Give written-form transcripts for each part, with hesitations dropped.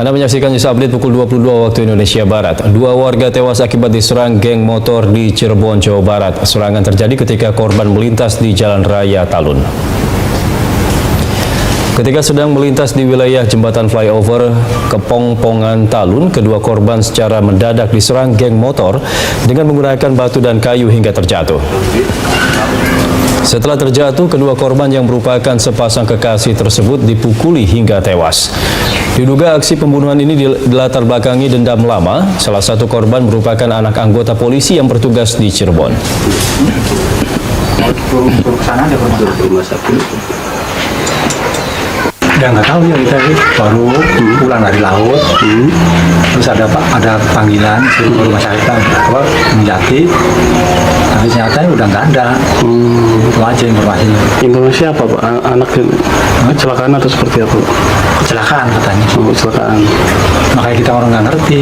Anda menyaksikan news update pukul 22 waktu Indonesia Barat. Dua warga tewas akibat diserang geng motor di Cirebon, Jawa Barat. Serangan terjadi ketika korban melintas di Jalan Raya Talun. Ketika sedang melintas di wilayah jembatan flyover Kepongpongan Talun, kedua korban secara mendadak diserang geng motor dengan menggunakan batu dan kayu hingga terjatuh. Setelah terjatuh, kedua korban yang merupakan sepasang kekasih tersebut dipukuli hingga tewas. Diduga aksi pembunuhan ini dilatar belakangi dendam lama. Salah satu korban merupakan anak anggota polisi yang bertugas di Cirebon. Ya nggak tahu ya, kita sih baru pulang dari laut, terus ada panggilan suruh rumah sakit apa Menjati, tapi ternyata udah nggak ada. Itu aja informasinya. Informasi apa Pak? Anak kecelakaan atau seperti apa? Kecelakaan katanya. Kecelakaan. Makanya kita orang nggak ngerti,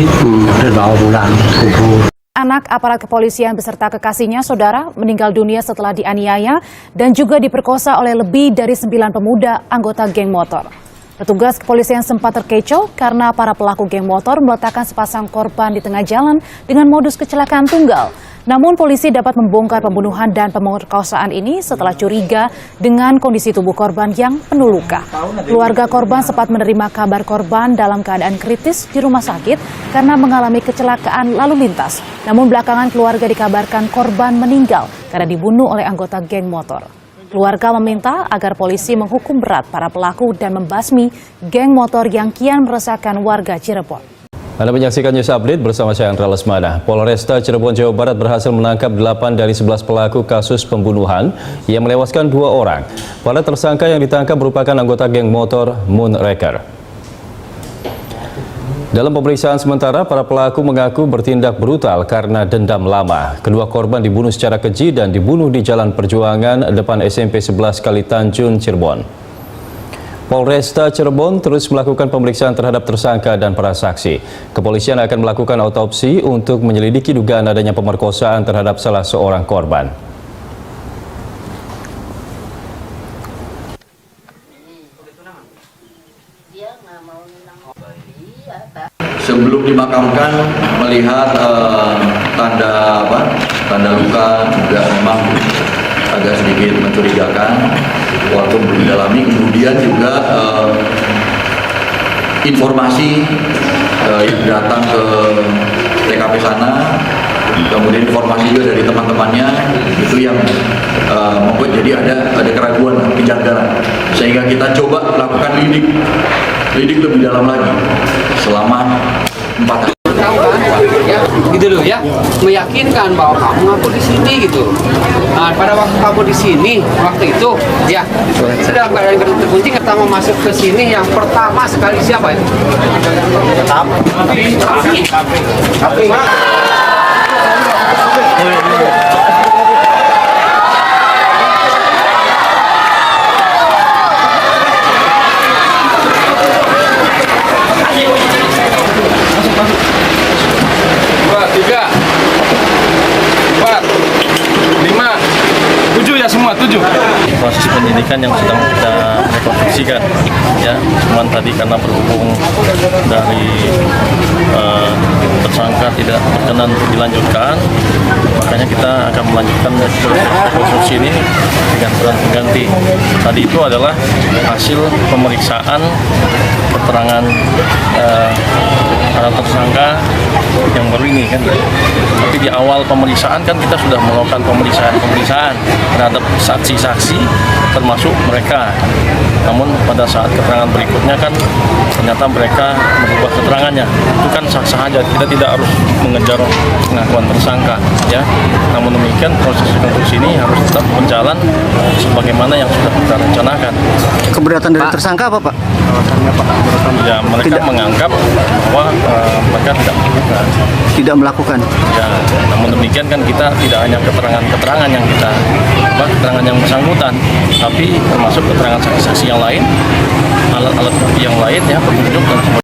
udah bawa pulang kubur. Anak aparat kepolisian beserta kekasihnya, saudara, meninggal dunia setelah dianiaya dan juga diperkosa oleh lebih dari 9 pemuda anggota geng motor. Petugas kepolisian sempat terkecoh karena para pelaku geng motor meletakkan sepasang korban di tengah jalan dengan modus kecelakaan tunggal. Namun polisi dapat membongkar pembunuhan dan pemerkosaan ini setelah curiga dengan kondisi tubuh korban yang penuh luka. Keluarga korban sempat menerima kabar korban dalam keadaan kritis di rumah sakit karena mengalami kecelakaan lalu lintas. Namun belakangan keluarga dikabarkan korban meninggal karena dibunuh oleh anggota geng motor. Keluarga meminta agar polisi menghukum berat para pelaku dan membasmi geng motor yang kian meresahkan warga Cirebon. Anda menyaksikan news update bersama saya Andra Lesmana. Polresta Cirebon, Jawa Barat berhasil menangkap 8 dari 11 pelaku kasus pembunuhan yang menewaskan 2 orang. Para tersangka yang ditangkap merupakan anggota geng motor Moonraker. Dalam pemeriksaan sementara, para pelaku mengaku bertindak brutal karena dendam lama. Kedua korban dibunuh secara keji dan dibunuh di Jalan Perjuangan depan SMP 11 Kalitanjung, Cirebon. Polresta Cirebon terus melakukan pemeriksaan terhadap tersangka dan para saksi. Kepolisian akan melakukan autopsi untuk menyelidiki dugaan adanya pemerkosaan terhadap salah seorang korban. Sebelum dimakamkan melihat tanda luka juga memang agak sedikit mencurigakan, walaupun belum didalami. Kemudian juga informasi yang datang ke TKP sana, kemudian informasi juga dari teman-temannya itu yang membuat jadi ada keraguan, kejanggalan, sehingga kita coba melakukan lidik lebih dalam lagi selama 4 hari. Ya, gitu loh ya, meyakinkan bahwa kamu ngaku di sini gitu. Nah, pada waktu kamu di sini waktu itu, ya dalam keadaan terkunci, pertama masuk ke sini yang pertama sekali siapa itu? Tapi. Proses penyidikan yang sedang kita rekonstruksikan, ya, cuman tadi karena berhubung dari tersangka tidak berkenan untuk dilanjutkan, makanya kita akan melanjutkan rekonstruksi ini dengan berganti. Tadi itu adalah hasil pemeriksaan keterangan para tersangka yang baru ini kan. Tapi di awal pemeriksaan kan kita sudah melakukan pemeriksaan terhadap saksi-saksi termasuk mereka. Namun pada saat keterangan berikutnya kan ternyata mereka merubah keterangannya. Itu kan sah-sah aja, kita tidak harus mengejar pengakuan tersangka, ya. Namun demikian proses rekonstruksi ini harus tetap berjalan sebagaimana yang sudah kita rencanakan. Keberatan dari tersangka apa Pak? Ya, mereka menganggap bahwa mereka tidak melakukan. Ya, namun demikian kan kita tidak hanya keterangan yang kita keterangan yang bersangkutan, tapi termasuk keterangan saksi-saksi yang lain, alat-alat bukti yang lain, ya, petunjuk dan sebagainya.